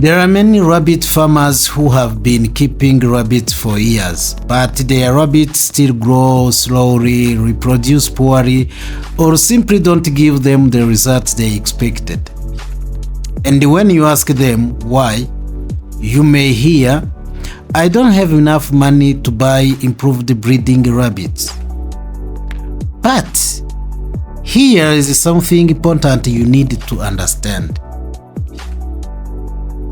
There are many rabbit farmers who have been keeping rabbits for years, but their rabbits still grow slowly, reproduce poorly, or simply don't give them the results they expected. And when you ask them why, you may hear, "I don't have enough money to buy improved breeding rabbits." But here is something important you need to understand.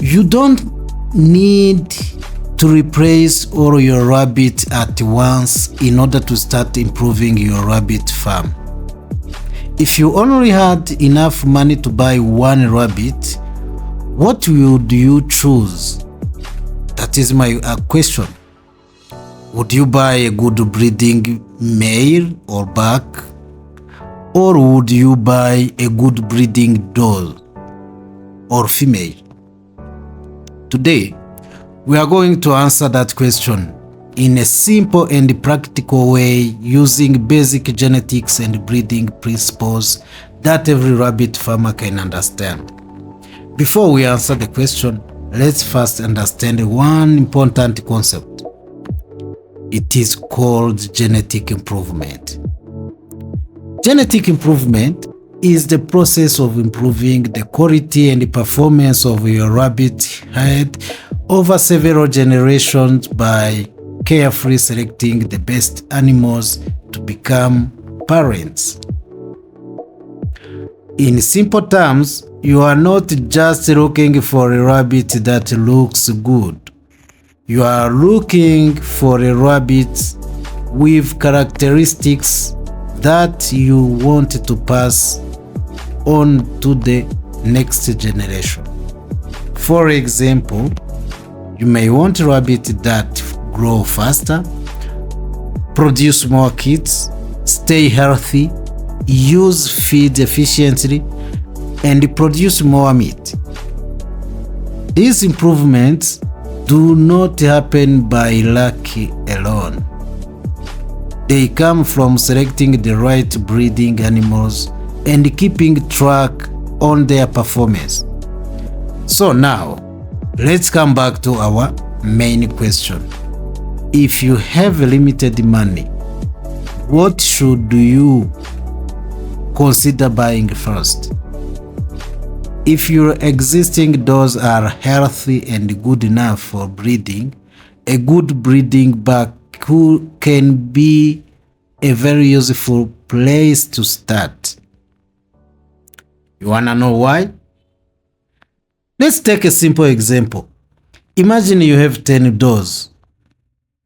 You don't need to replace all your rabbits at once in order to start improving your rabbit farm. If you only had enough money to buy one rabbit, what would you choose? That is my question. Would you buy a good breeding male or buck? Or would you buy a good breeding doe or female? Today, we are going to answer that question in a simple and practical way using basic genetics and breeding principles that every rabbit farmer can understand. Before we answer the question, let's first understand one important concept. It is called genetic improvement. Genetic improvement is the process of improving the quality and performance of your rabbit herd over several generations by carefully selecting the best animals to become parents. In simple terms, you are not just looking for a rabbit that looks good. You are looking for a rabbit with characteristics that you want to pass on to the next generation. For example, you may want a rabbit that grow faster, produce more kids, stay healthy, use feed efficiently, and produce more meat. These improvements do not happen by luck alone. They come from selecting the right breeding animals and keeping track on their performance. So now, let's come back to our main question. If you have limited money, what should you consider buying first? If your existing does are healthy and good enough for breeding, a good breeding buck can be a very useful place to start. You wanna know why? Let's take a simple example. Imagine you have 10 does.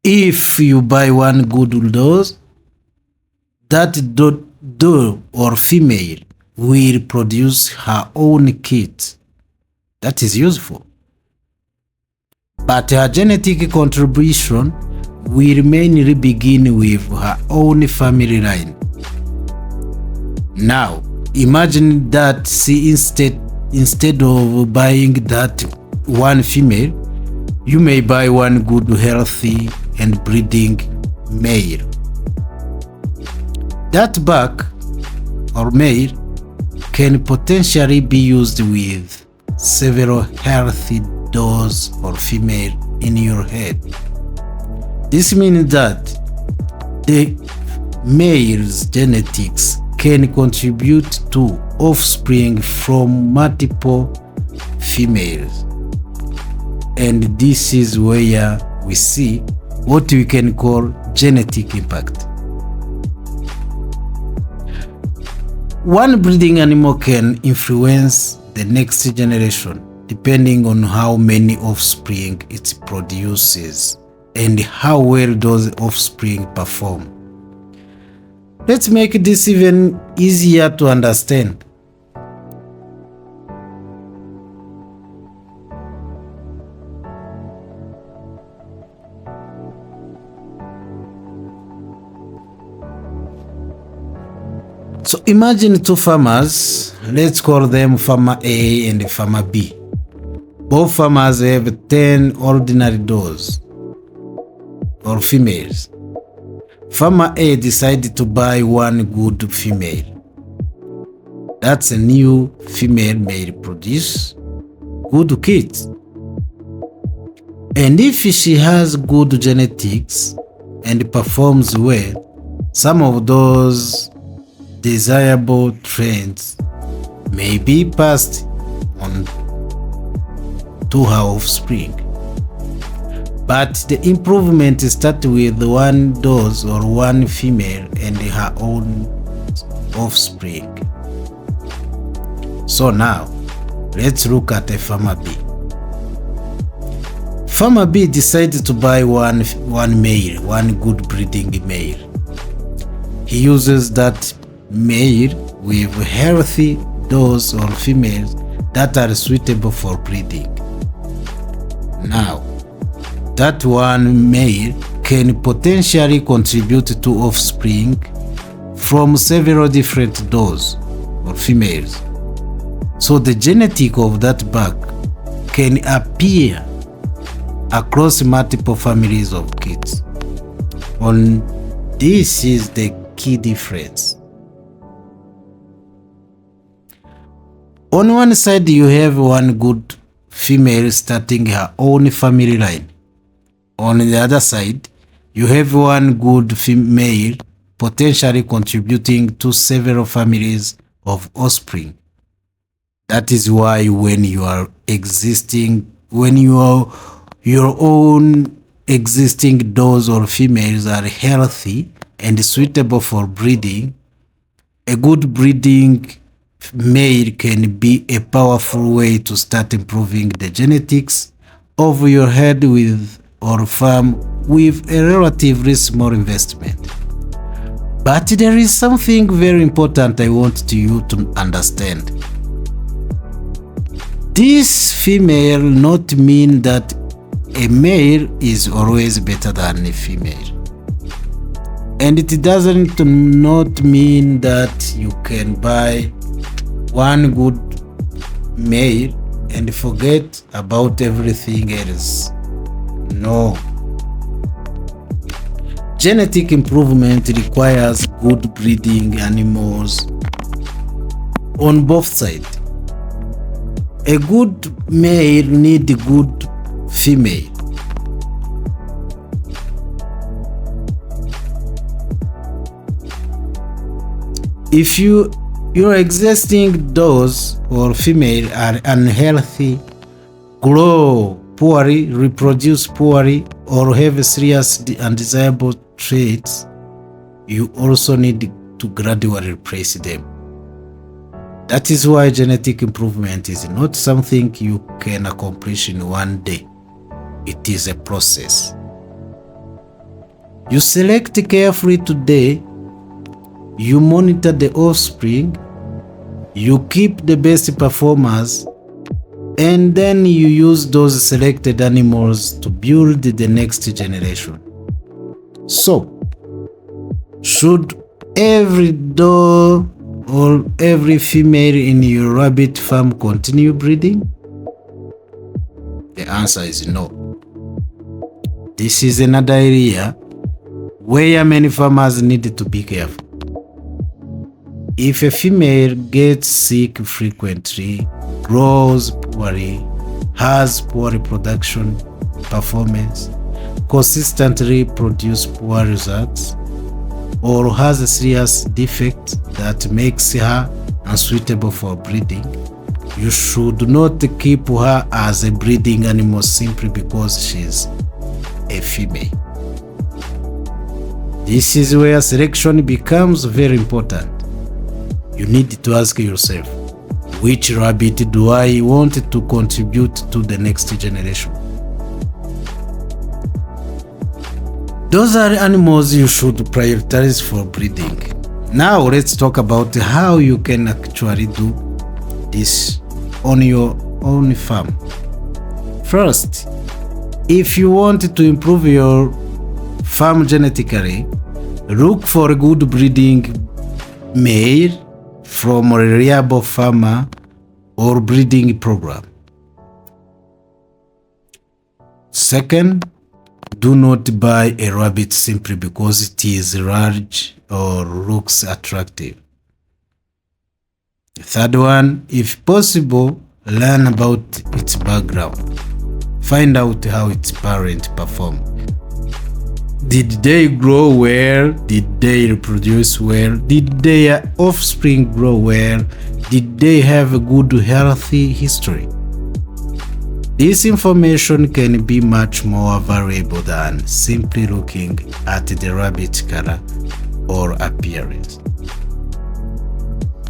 If you buy one good doe, that doe or female will produce her own kids. That is useful. But her genetic contribution will mainly begin with her own family line. Now, imagine that instead of buying that one female, you may buy one good, healthy, and breeding male. That buck or male can potentially be used with several healthy does or female in your head. This means that the male's genetics can contribute to offspring from multiple females. And this is where we see what we can call genetic impact. One breeding animal can influence the next generation depending on how many offspring it produces and how well those offspring perform. Let's make this even easier to understand. So imagine two farmers, let's call them farmer A and farmer B. Both farmers have 10 ordinary does or females. Farmer A decided to buy one good female. That's a new female may produce good kids. And if she has good genetics and performs well, some of those desirable traits may be passed on to her offspring. But the improvement starts with one dose or one female and her own offspring. So now, let's look at a farmer B. Farmer B decided to buy one male, one good breeding male. He uses that male with healthy dose or females that are suitable for breeding. Now, that one male can potentially contribute to offspring from several different does or females. So the genetic of that buck can appear across multiple families of kids. This is the key difference. On one side, you have one good female starting her own family line. On the other side, you have one good female potentially contributing to several families of offspring. That is why when your own existing does or females are healthy and suitable for breeding, a good breeding male can be a powerful way to start improving the genetics of your herd or farm with a relatively small investment. But there is something very important I want you to understand. This female not mean that a male is always better than a female. And it doesn't not mean that you can buy one good male and forget about everything else. No. Genetic improvement requires good breeding animals on both sides. A good male needs a good female. If your existing does or female are unhealthy, grow poorly, reproduce poorly, or have serious undesirable traits, you also need to gradually replace them. That is why genetic improvement is not something you can accomplish in one day. It is a process. You select carefully today, you monitor the offspring, you keep the best performers, and then you use those selected animals to build the next generation. So, should every doe or every female in your rabbit farm continue breeding? The answer is no. This is another area where many farmers need to be careful. If a female gets sick frequently, grows poorly, has poor reproduction performance, consistently produces poor results, or has a serious defect that makes her unsuitable for breeding, you should not keep her as a breeding animal simply because she's a female. This is where selection becomes very important. You need to ask yourself, which rabbit do I want to contribute to the next generation? Those are animals you should prioritize for breeding. Now let's talk about how you can actually do this on your own farm. First, if you want to improve your farm genetically, look for a good breeding male from a reliable farmer or breeding program. Second, do not buy a rabbit simply because it is large or looks attractive. The third one, if possible, learn about its background. Find out how its parent performed. Did they grow well? Did they reproduce well? Did their offspring grow well? Did they have a good healthy history? This information can be much more valuable than simply looking at the rabbit color or appearance.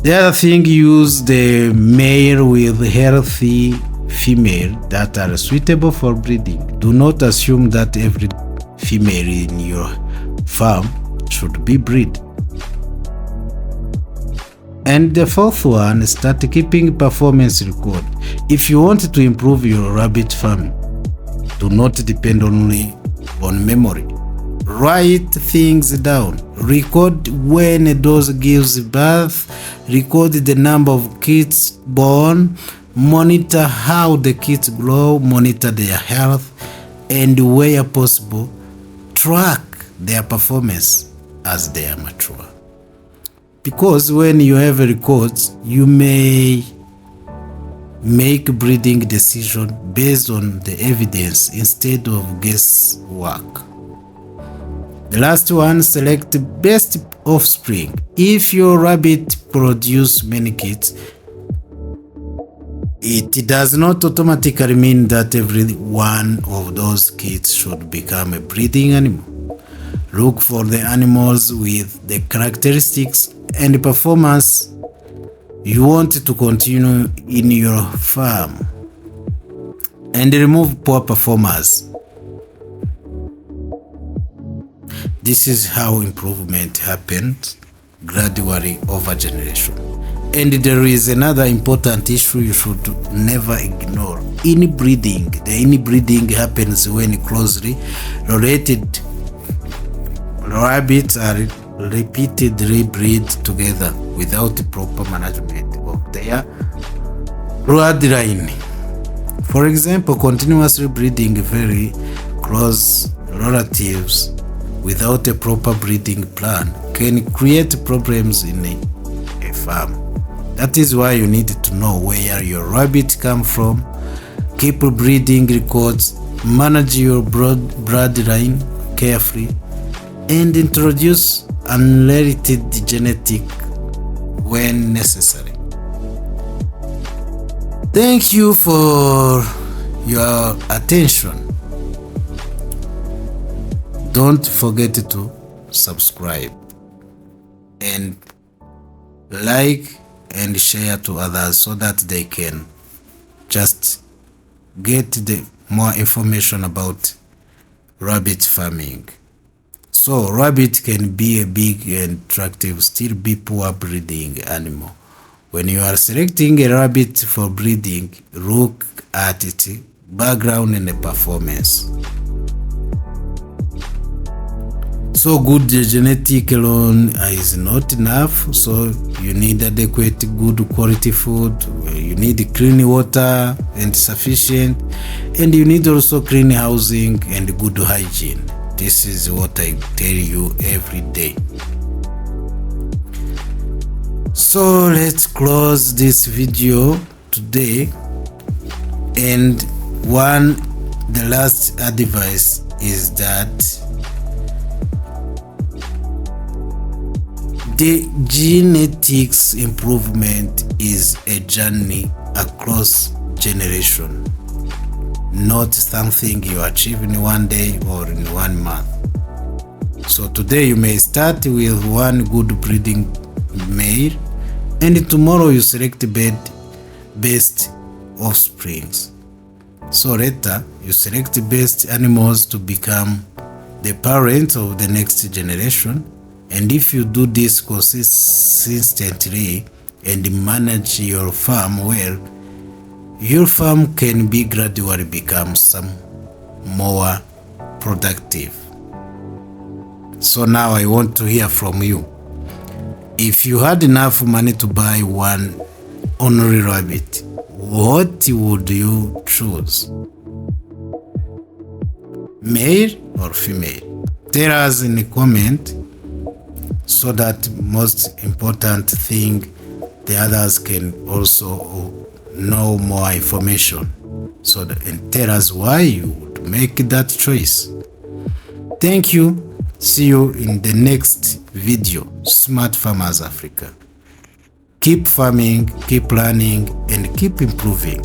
The other thing, use the male with healthy female that are suitable for breeding. Do not assume that every female in your farm should be bred. And the fourth one, start keeping performance record. If you want to improve your rabbit farm, do not depend only on memory. Write things down. Record when a dog gives birth. Record the number of kids born. Monitor how the kids grow. Monitor their health. And where possible, track their performance as they are mature. Because when you have records, you may make breeding decisions based on the evidence instead of guesswork. The last one, select the best offspring. If your rabbit produces many kids, it does not automatically mean that every one of those kids should become a breeding animal. Look for the animals with the characteristics and performance you want to continue in your farm, and remove poor performers. This is how improvement happens gradually over generation. And there is another important issue you should never ignore. Inbreeding. The inbreeding happens when closely related rabbits are repeatedly breed together without proper management of their bloodline. For example, continuously breeding very close relatives without a proper breeding plan can create problems in a farm. That is why you need to know where your rabbit come from, keep breeding records, manage your bloodline carefully, and introduce unrelated genetic when necessary. Thank you for your attention. Don't forget to subscribe and like and share to others so that they can just get the more information about rabbit farming. So rabbit can be a big and attractive, still be poor breeding animal. When you are selecting a rabbit for breeding, look at its background and the performance. So good genetic alone is not enough, so you need adequate good quality food, you need clean water and sufficient, and you need also clean housing and good hygiene. This is what I tell you every day. So let's close this video today, and the last advice is that the genetics improvement is a journey across generation, not something you achieve in one day or in 1 month. So today you may start with one good breeding male, and tomorrow you select the best offsprings. So later you select the best animals to become the parents of the next generation. And if you do this consistently and manage your farm well, your farm can be gradually become some more productive. So now I want to hear from you. If you had enough money to buy one only rabbit, what would you choose? Male or female? Tell us in the comment, so that most important thing, the others can also know more information. And tell us why you would make that choice. Thank you. See you in the next video. Smart Farmers Africa. Keep farming, keep learning, and keep improving.